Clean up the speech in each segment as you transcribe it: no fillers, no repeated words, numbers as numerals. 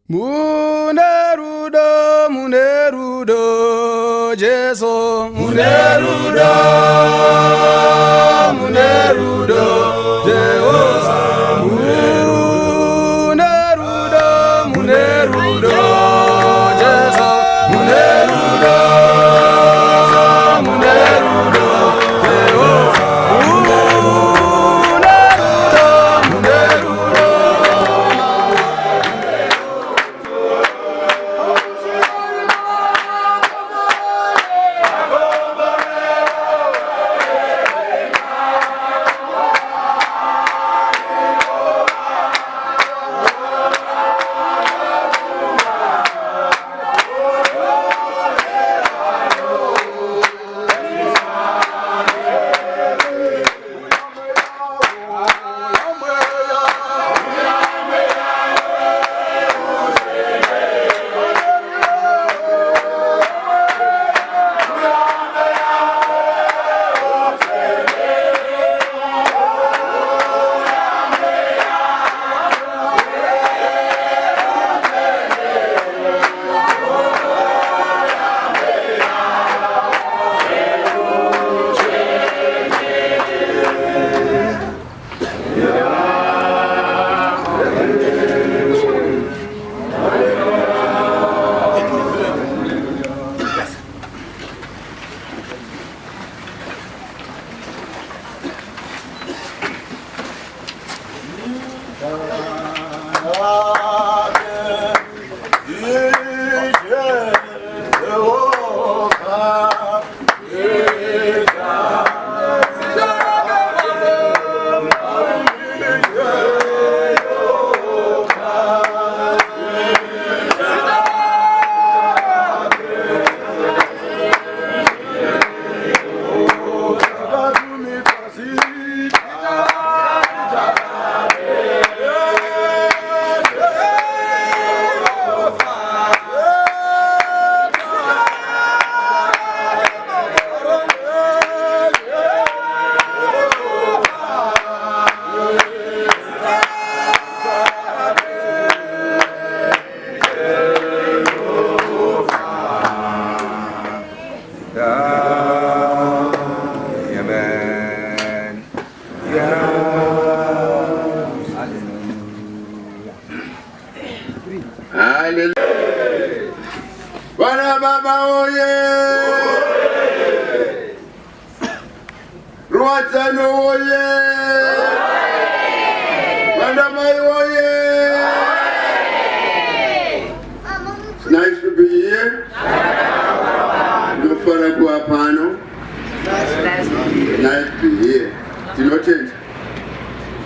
Munerudo, Jesu, Munerudo, Jehovah, Munerudo, Jesu, Munerudo, Bwana baba oye! Ruatano oye! Bwana mai oye! It's nice to be here. No fara kwa pano. Nice to be here. Tinotenda.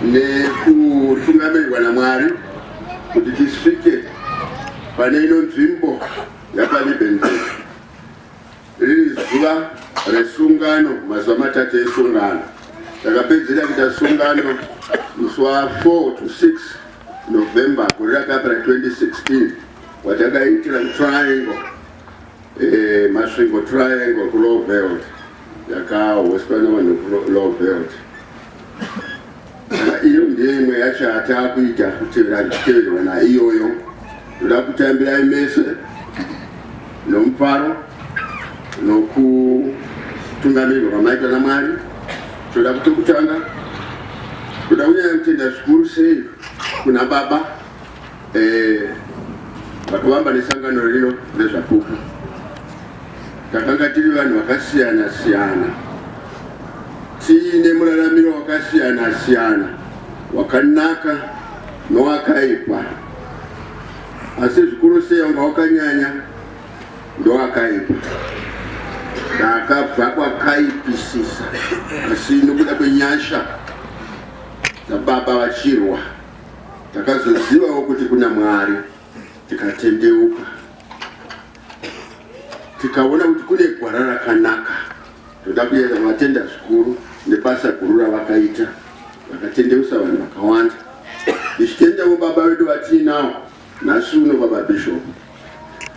Ne kutungamirwa na Mwari kuti tisvike pane ino nzvimbo yapalibenzeri. Riri zuva resungano, mazuva matatu esungano. Takapedzera kuita sungano musi wa 4 to 6 November gore rakapera 2016 watakaitira triangle, masvingo triangle kuLow Belt yakahoswa navanhu kuLow Belt. Iyo ndiyo imwe yacho yatakuita kuteverwa naiyoyo. Toda kutambira imese nomufaro nokutungamirwa kwamaitwa naMwari. Toda kutokutanga, toda kunyanya kutenda zvikuru sei kuna baba vakavamba nesangano rino rezvapupu. Takanga tiri vanhu vakasiyana siyana, tiine muraramiro wakasiyana siyana, wakanaka nowakaipa. Asi zvikuru sei wanga wakanyanya ndowakaipa. Takabva kwakaipisisa, asi nokuda kwenyasha dzababa vachirwa takazozivawo kuti kuna Mwari. Tikatendeuka, tikaona kuti kune gwara rakanaka. Toda kuyenda matenda zvikuru nebasa guru ravakaita, vakatendeusa vanhu vakawanda. Tichitendawo baba vedu vatinawo nhasi uno, baba Bishop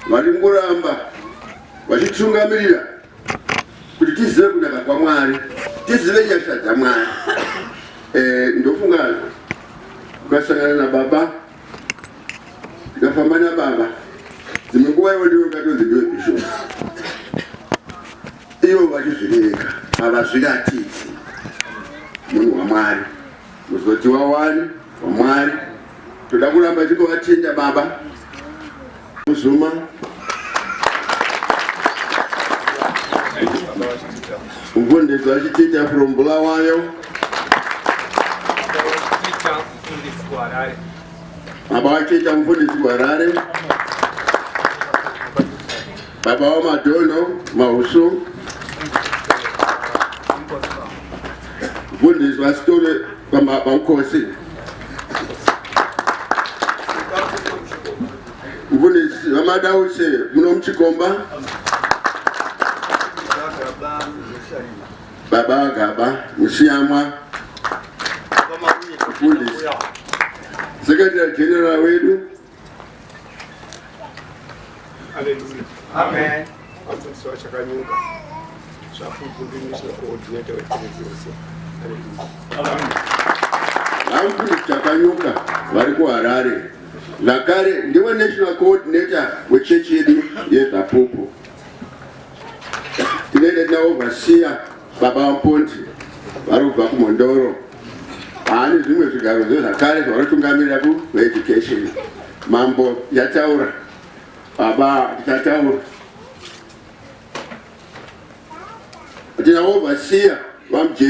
varingoramba vachitungamirira kuti tizive kunaka kwaMwari, tizive nyasha dzaMwari. Ndofunga kukasangana na baba ndakafamba nababa dzimwe nguva ivo ndivo ngatonzi ndiwe bishop ivo vachizvireka havazviratidzi munhu waMwari muzoti wawani waMwari toda kuramba tikovatenda baba muzuma mufundisi wachitita from Bulawayo baba wachita mufundisi kuHarare baba waMadono Mahusu mufundisi wasitore paMukhosi mufundisi waMadause muno muChikomba baba Gaba Musiyamwa mufundisi Secretary General wedu. Hallelujah. Amen. Mfundisi wa Chakanyuka. Shafu coordinator coordinator wa TVC. Hallelujah. Mfundisi Chakanyuka vari kuHarare. Lakare ndiwe national coordinator wechechi yedu yeZapopo. Tinenge tinaoverseer baba Mponti vari kubva kuMondoro. Ani zvimwe zvigaro zvezvakare zvavanotungamirira kueducation. Mambo yataura baba tichataura tina overseer vaMJ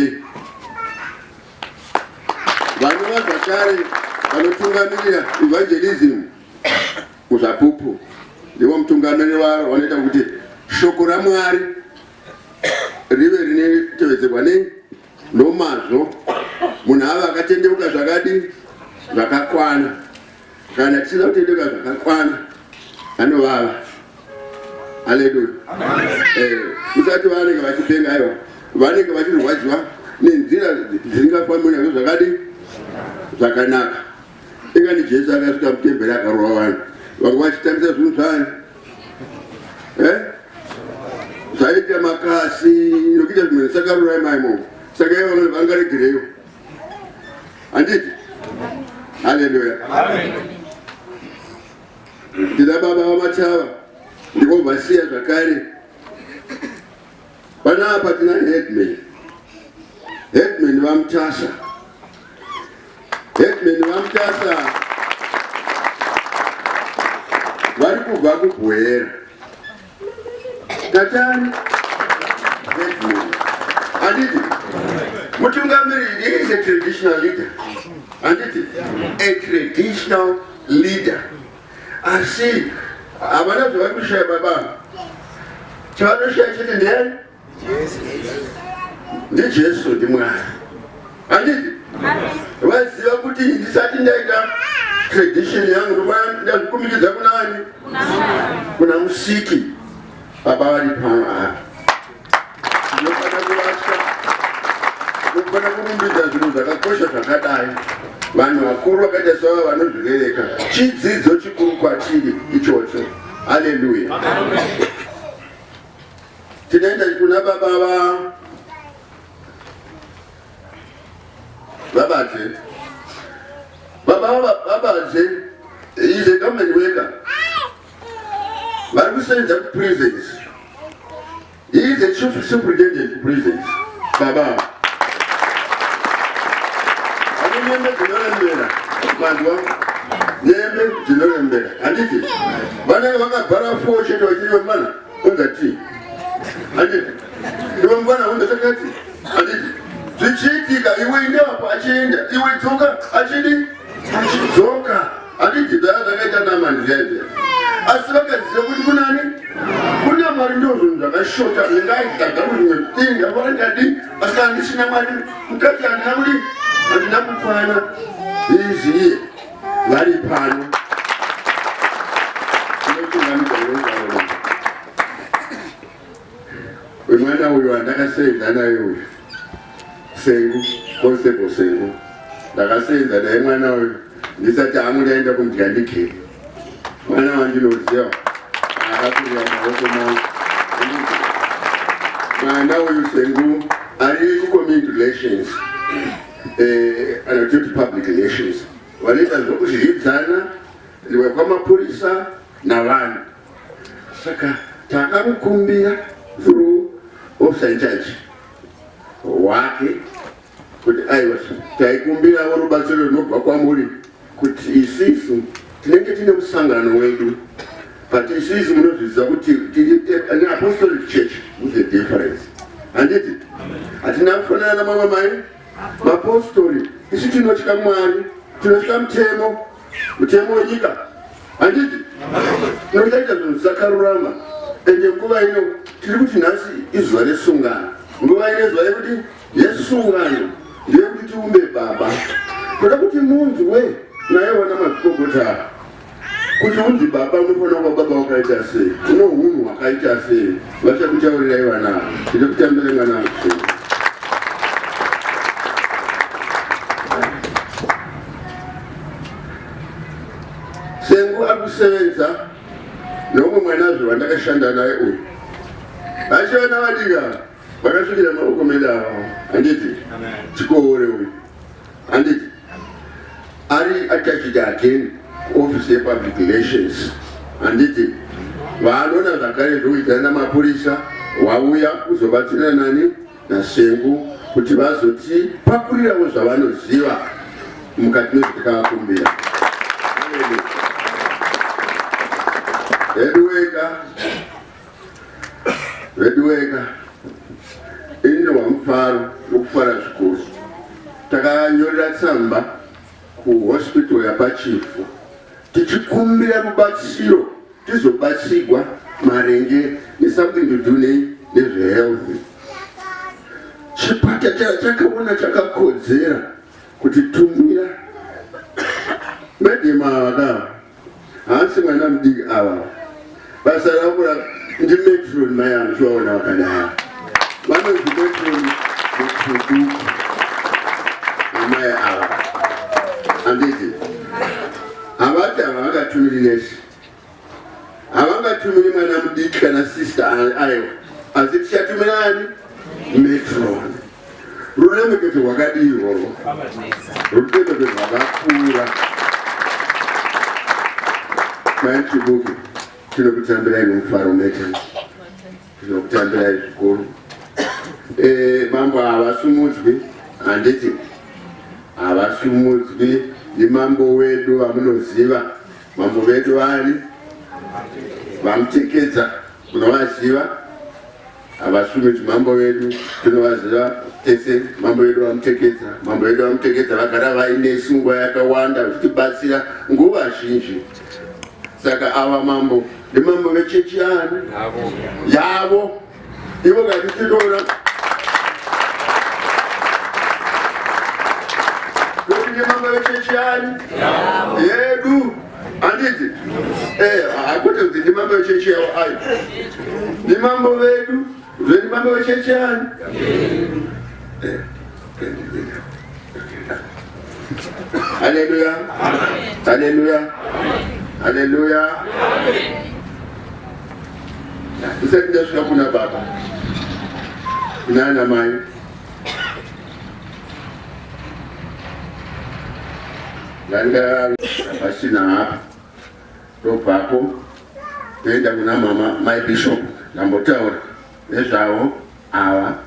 vanova zvakare vanotungamirira evangelism muZapopo ndivo mutungamiriri waro vanoita kuti shoko raMwari rive rinetevedzerwa nomazvo munhu ava akatendeuka zvakadi zvakakwana kana tisina kutendeuka zvakakwana anovava. Haleluya. Musati vanenge vachipenga aiwa vanenge vachirwadziwa nenzira dzisingafambi nazvo zvakadi zvakanaka. Ingani Jesu akasvika mutemberi akarova vanhu vamwe vachitambisa zvinhu zvani zvaita makasi nokuita zvimwe zvisakarurama imomo saka ivo vangaregereyo handiti. Haleluya. Ndina baba vaMachava ndikoverseer zvakare. Panapa tina headman vaMutasa. Headman vaMutasa vari kubva kuBwera. Tatani headman handiti. Mutungamiriri is a traditional leader. Handiti. A traditional leader. Asi havana zvavari kushaya baba. Chavanoshaya chete ndiani? NdiJesu ndiMwari. Handiti. Vaziva kuti ndisati ndaita tradition yangu ndazvikumikidza kunani? Kuna Musiki. Baba vari pano apa. Ndinofana kuvatya. Ndinofana kurumbidza zvinhu zvakakosha zvakadai. Vanhu vakuru vakaita sava vanozvivereka. Chidzidzo chikuru kwatiri ichocho. Haleluya. Tinoenda kuna baba Babadze. Baba Babadze is a government worker. Vari kusenza prisons. He is a chief superintendent of prisons. Baba. Nyembe dzinorembera vanhu nyembe dzinorembera handiti vanenge vakabhara fo chete vachiriva mana ungati handiti iwe mwana ungatakati handiti zvichiitika iwe indevapo achienda iwe dzoka achidzoka handiti dzakaita namanzeze asi vakaziva kuti kunani kuna Mwari ndo zvinhu zvakashota zvingaidzaga kuzvimwe dinga varangadi asi handisina Mwari mukati handina kuti handina kukwana iziye vari pano mwana uyu wandakasenza naye uyu Sengu Constable Sengu ndakasenza naye mwana uyu ndisati amudaenda kumudya ndikeri mwana wandinoziva akakurira maoko mangu mwana uyu Sengu ari kucommunity relations anototi public relations vanoita zvokuzvidzana liwe kwa mapurisa na vanhu. Saka takamukumbira through officer in charge wake kuti aiwa taikumbira rubatsiro runobva kwamuri kuti isisu tinenge tine musangano wedu, but isisu munozviziva kuti an apostolic church with a difference. Handiti hatina kufanana na mama mai mapostori. Isu tinotya Mwari, tinotya mutemo wenyika. Handiti tinotaita zvinhu zvakarurama. Ende nguva ino tiri kuti nhasi izuva resungano. Nguva ino izuva yekuti yesungano ndeyekuti tiumbe baba. Toda kuti munzwe naye wana mazvikokota kuti unzi baba unofanira kuva baba wakaita sei, uno hunhu hwakaita sei. Vachakutaurirai vana tiri kutambira ngana sei. Sengu akusevenza nomwe mwanazve wandakashanda naye uyu. Vachiona vadika vakasvikira maoko medu avo. Handiti chikoore uyu. Handiti ari attached again office public relations. Handiti vaanona zvakare zvokuita namapurisa wauya kuzobatsira nani naSengu kuti vazotipakurirawo zvavanoziva mukati mezvatakavakumbira. Veduweka ini wamufaro wokufara zvikuru. Takanyorera tsamba kuhospital yapachifu tichikumbira rubatsiro tizobatsirwa maringe nesomething to do nezvehealth. Chipatara chakaona chakakodzera kuti tumira madhema ava hansi mwana mudiki ava basa ravo ndi metron mayano chivaona vakadaya vanonzi metron mukuduku amai ava. Handiti havati ava vakatumiri nesi, havangatumiri mwana mudiki kana sister aiwa, asi tichatumira ani metron. Ruremekedzo rwakadii rworwo, ruremekedzo rwakakura. Mai Chibuki tinokutambirai nomufaro metani, tinokutambirai zvikuru. Mambo havasumudzwi. Handiti havasumudzwi nemambo wedu vamunoziva. Mambo vedu vari vamutekedza munovaziva. Havasumudzwi mambo wedu tinovaziva tese. Mambo wedu vamutekedza. Mambo wedu vamutekedza vagara vaine sungwa yakawanda vachitibatsira nguva zhinji. Saka ava mambo nemambo vechechi yavo ivo katititora kuti nemambo vechechi yedu. Handiti hakuti kuti ndimambo vechechi yavo ayo nemambo vedu nemambo vechechi Haleluya, haleluya, haleluya. Ndisati ndasvika kuna baba kunana mai ndanga pasina hapa ndobvapo toenda kuna mama mai bishop ndambotaura nezvavo ava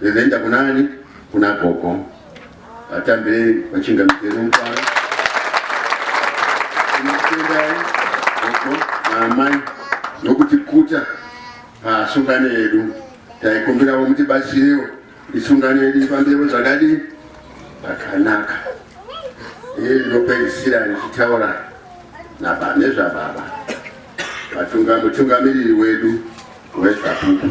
ndozoenda kunani kuna gogo vatambire vachingamidzire nomufaro tinotendai gogo naamai nokuti kuta pasungano yedu taikumbirawo mutibatsirewo isungano yedu ifambirewo zvakadii zvakanaka. Iri ndinopedzisira ndichitaura nezvababa mutungamiriri wedu wezvapupu.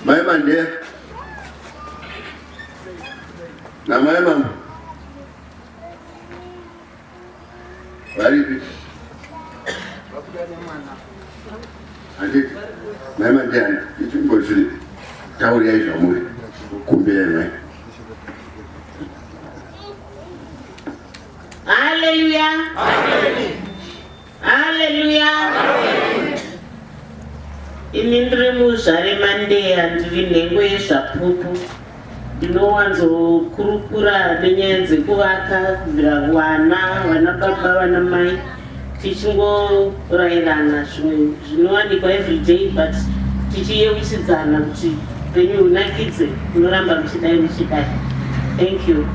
Mai Mandela na mai mama varipi? Handiti mai Mandela ichimbozvi taurirai zvamuri kumbirai mai. Hallelujah. Hallelujah. Ini ndiri muzare Mandeya ndiri nhengo yezvapupu ndinowanzokurukura nenyaya dzekuvaka kubvira vana baba vana mai tichingorayirana zvimwe zvinowanikwa everyday but tichiyeuchidzana kuti upenyu hunakidze unoramba muchidai. Thank you.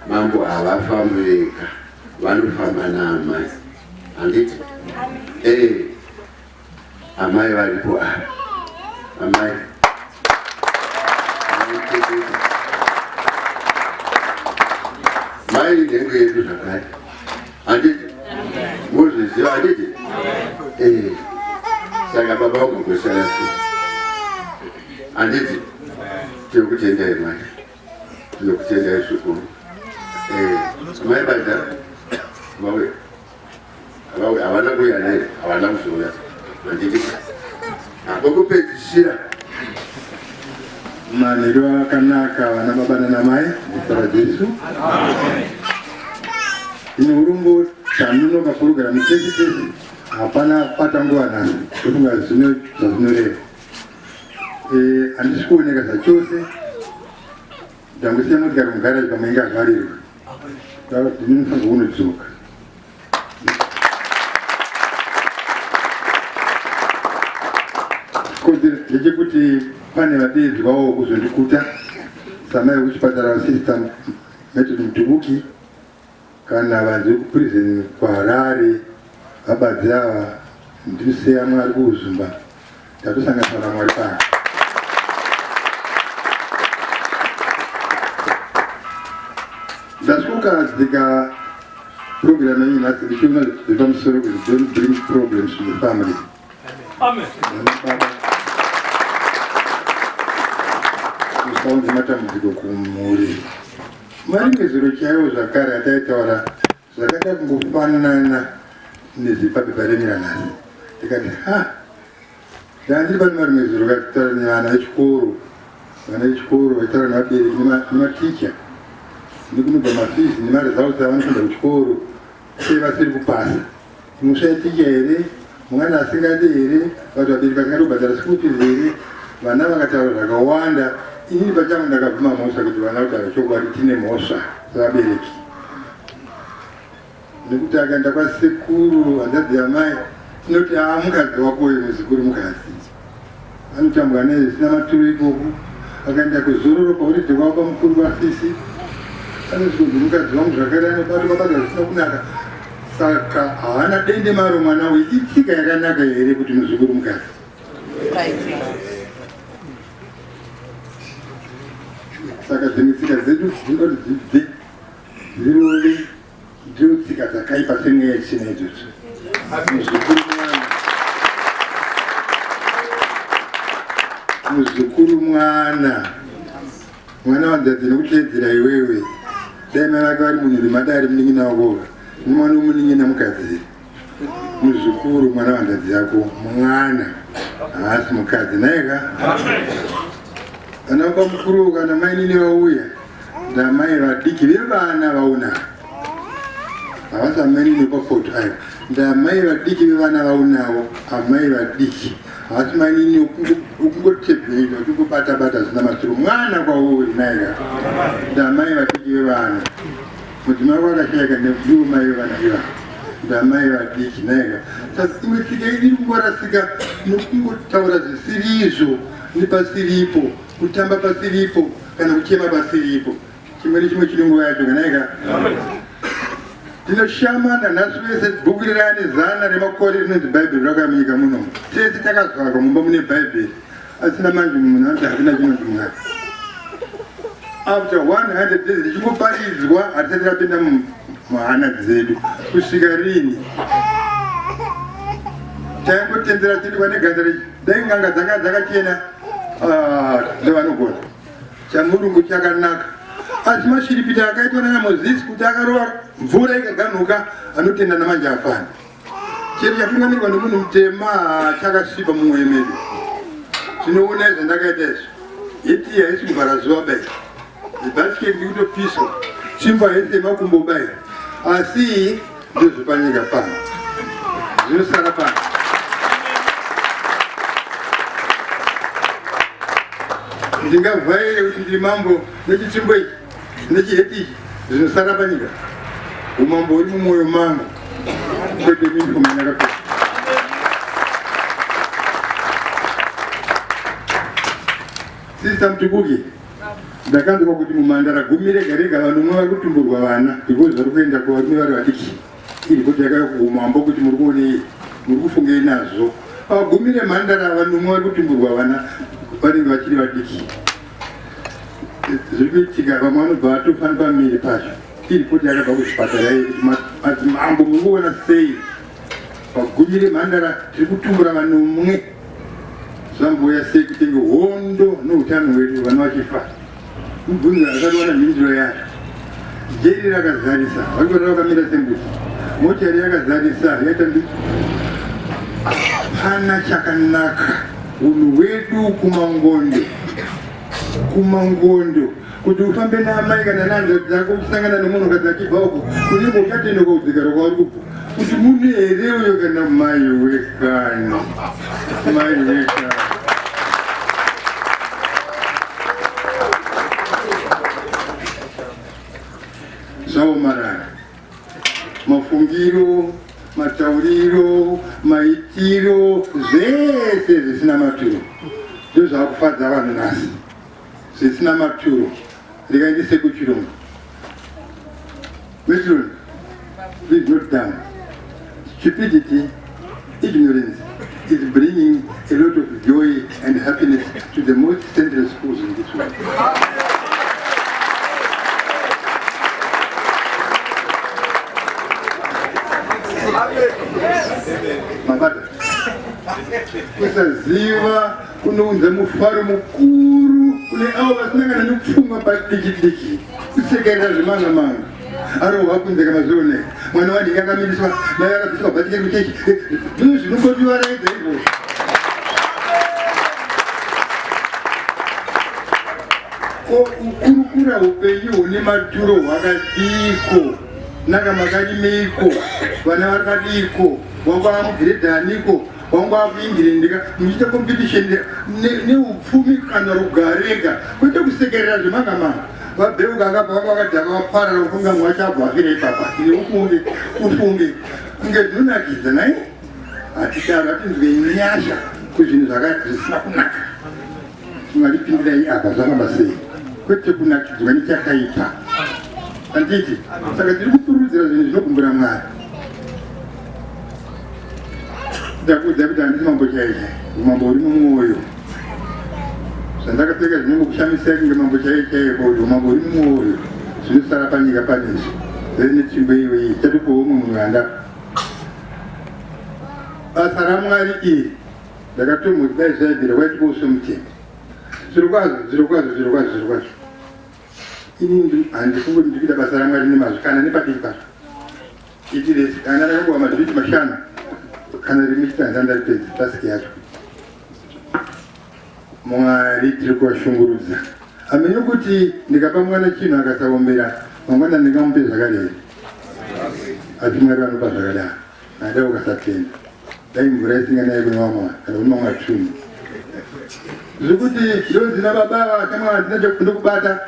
Mambo avafambika vanofamba naamai handiti amai varipo apa amai mai nhengo yedu zvakare handiti muzviziva handiti saka baba ukangosara sei handiti tinokutendai mai tinokutendai zvikuru mai bada havana kuuya naye havana kuzouya handiti akokupedzisira manhero akanaka vana baba nanamai muzita raJesu. Ine urombo chamunoka kurugara mutesi hapana pata nguva nhasi tofunga zvazinoreva handisi kuoneka zvachose ndangosiya motikari mugaraji pamainge avharirwa ndinofanirwa kunodzoka kodzero ndechekuti pane vadeedzi vavo kuzondikuta samai vekuchipatara vasista Method Mtubuki kana vanzi vekuprison kwaHarare vabadzi ava ndisiya Mwari kuuzumba tatosangana naMwari pano. Ndasvokadzika program iyi nhasi ndichiona zvepamusoro kuti don't bring problems to the family. Amen. Usaunze matambudziko kumhuri. Maringe zviro chaiwo zvakare ataitaura zvakaita kungofanana nezvipapepa remira nhasi. Ndikati ndandiri pane marimwe zviro vakataura nevana vechikoro vachitaura nevabereki nematicha nekunobva mafizi nemari dzavo dzavanoenda kuchikoro sei vasiri kupasa. Mushaya ticha here, mwana asingadi here, vati vabereki vasingandobhadhara school fees here. Vana vakataura zvakawanda. Inini pachangu ndakabvuma mhosva kuti vana kutaura chokwadi tine mhosva sevabereki. Nekuti akaenda kwasekuru hanzvadzi yamai tinoti mukadzi wako uyu muzukuru mukadzi anotambwa naye zvisina maturo ikoko. Akaenda kuzororo pauriti wapa mukuru wasisi anozvikunzi mukadzi wangu zvakare anobata zvisina kunaka. Saka haana dende maro mwana uyu itsika yakanaka here kuti muzukuru mukadzi. Saka dzimwe tsika dzedu dzinoti dzibve dzirove ndiyo tsika dzakaipa semweya chisina idzodzo. Muzukuru mwana wanzadzi nekuteedzera iwewe dai mai vake vari munhu rimadari munin'ina wako nimwana womunin'ina mukadzi. Muzukuru mwana wanzadzi yako mwana haasi mukadzi naika. Vana vapa mukuru kana mai nini vauya ndamai vadiki vevana vaunavo havasi nini pafoto ayo ndamai vadiki vevana vaunavo amai vadiki havasi manini ukungotebheka ukungobata zvisina masoro mwana kwauri naika ndamai vadiki vevana mudzimai wako akashayika ndivo mai vevana ivavo ndamai vadiki naika. Saka imwe tsika iri kungorasika nokungotaura zvisiriizvo nepasiripo kutamba pasiripo kana kuchema pasiripo chimwe nechimwe chinonguva yacho kanaika. Tinoshamana nhasi vese bhuku rirane 100 remakore rinonzi bhaibheri raka munyika muno tese takazvarwa mumba mune bhaibheri asina manje munhu anoti hakuna chinonzi Mwari. After 100 days richingoparidzwa hatisati rapinda muhana dzedu kusvika rini taingotenzera tiri pane ganda rechi dai nganga dzakachena ndevanogona chamurungu chakanaka asi mashiripiti akaitwa nana Mozisi kuti akarova mvura ikaganuka anotenda namanje afana Chiri chatungamirwa nemunhu mutema chakasipa mumwoyo medu. Tinoona zvandakaita izvo. Yeti haisi kuvhara zuva bai. Ibhasiketi kutopiswa. Chimba haisi makumbo bai. Asi ndozvepanyika pano. Zvinosara pano. Ndingavhaire kuti ndiri mambo nechitsumbo ichi nechiheti ichi zvinosara panyika. Umambo uri mumwoyo mangu. Kwete minifomu yakapfeka. Sista Mtukuki, ndakanzwa kuti mumhandara gumi rega rega vanhu vari kutumburwa vana because vari kuenda kuvarume vari vadiki. Iri kuti yakagumambo kuti muri kuonei, muri kufungei nazvo. Pagumi remhandara vanhu vari kutumburwa vana vanenge vachiri vadiki. Zviri kuitika vamwe vanobva vatofana pamiri pacho. Iri kuti yakabva kuzvipatara iyi kuti madzimambo muri kuona sei. Pagumi remhandara tiri kutumbura vanhu mumwe. Zvamboya sei kutenge hondo noutano hwedu vana vachifa. Mubvunzo akawana mhinduro yacho. Jeri rakazarisa, vakora vakamira sembuti. Mochari yakazarisa yaita ndi hapana chakanaka. Unhu hwedu kumangondo. Kuti ufambe naamai kana nanza dzako uchisangana nomunhu kadzi achibva uko kunenge uchatenda kaudzikaro kwauri kubva. Kuti mune here uyo kana mai wekani. Mai wekani. Zvaomarara. Mafungiro, matauriro, maitiro, zvese zvisina maturo. Ndizvo zvakufadza vanhu nhasi. Zvisina maturo. Ndikaendese kuchirungu. Western, please note down. Stupidity, ignorance is bringing a lot of joy and happiness to the most central schools in this world. Mabata. Kusaziva kunounza mufaro mukuru kune avo vasinangana nekupfuma padiki-diki. Kusekerera zvemanga-manga. Arohwa kunze kamazone. Mwana wadiki akamiriswa, mai akabviswa bhatike kuchechi. Ndizvo zvinongotiwaraidza izvozvo. Kukurukura upenyu hune maturo hwakadiko. Nakamakani meiko, vana vakadiko, wangwa mugredhaniko, wangwa kuingirindika, muchita competition neupfumi kana rugarega, kwete kusekerera zvemanga-manga. Vabheuka akabva vakadhaka vaparara kufunga mwachabva afira ipapa. Ufunge, kunge zvinonakidza nai? Hatidaro, hatinzwe nyasha kuzvinhu zvisina kunaka. Tingatipindirai apa zvakamba sei? Kwete kunakidzwa nechakaipa. Anditi, saka tiri kukurudzira zvinhu zvinokumbura Mwari. Ndakuudza kuti handisi mambo chaiye, umambo huri mumwoyo. Zvandakapfeka zvinongokushamisai kunge mambo chaiye kuti umambo huri mumwoyo. Zvinosara panyika panezvo. Zviri netsvimbo iyoyi, chatopowo munhu wanda. Basa raMwari iri, ndakatomuti dai zvaibvira waitipowo somutemo. Zvirokwazvo. Ini handifungoti ndikuita basa raMwari nemazvo kana nepadiki pacho. Itiresi kana rakangova madhivhiti 5 kana rimwe chitanza ndaripedza tasiki yacho. Mwari tiri kuvashungurudza. Amenye kuti ndikapa mwana chinhu akasaombera mangwana ndingamupe zvakadai. Asi Mwari vanopa zvakadaro. Nada ukasatenda. Dai mvura isinganayi kune vamwe kana kune mamwe atsvumi. Zvekuti ndonzi nababa vakamwa ndinachokubata.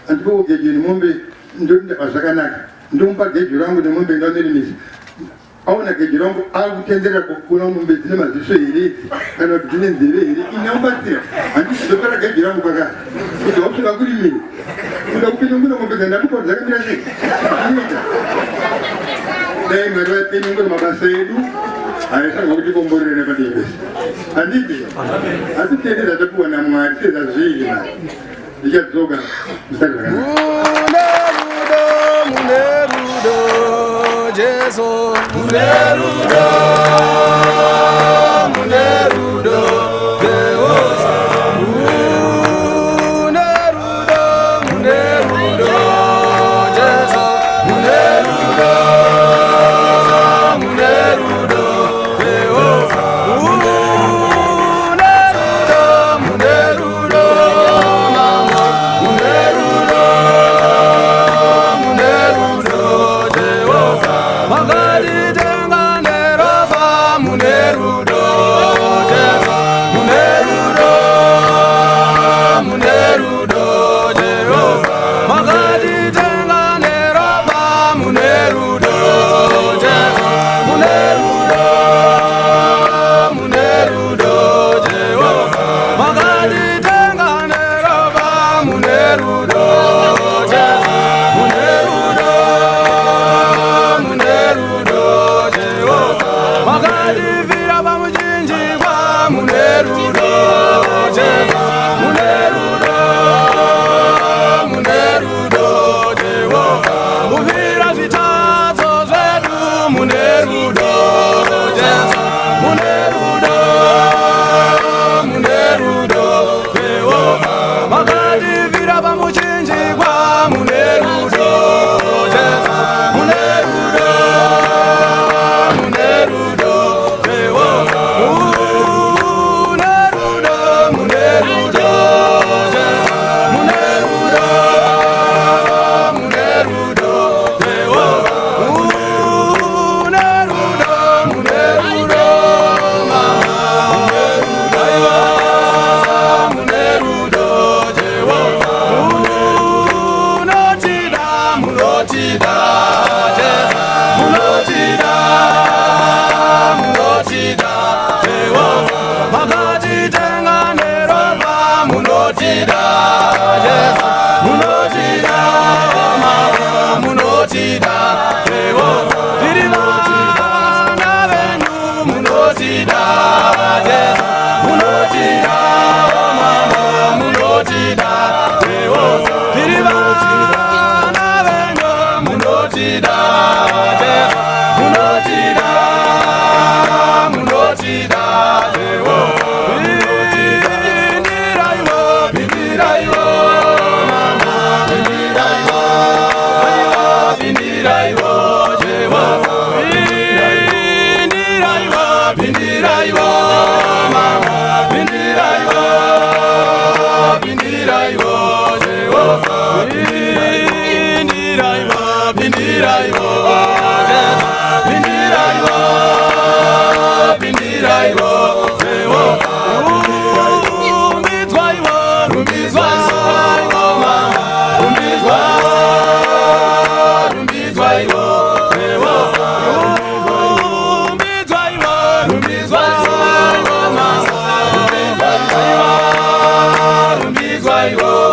Andipo gejo nemombe ndonda zvakanaka. Ndomupa gejo rangu nemombe ndanorimisa. Aona gejo rangu akutendera kuona mombe dzine maziso here kana kuti dzine nzeve here. Inamubatsira. Handizopera gejo rangu pakati. Kuti wakusvika kurimira. Kuda kupenyungura mombe dzandakupa dzakamira sei. Dai Mwari vapenyungura mabasa edu. Haisanga kuti komborere nepadivi pese. Handiti? Hatitende zvatapuwa naMwari sezvazviri. Ndichadzoka musari zvakanaka. Mune rudo, Jesu. Mune rudo, Jehovah. Mune rudo, Jesu. Mune rudo, iwo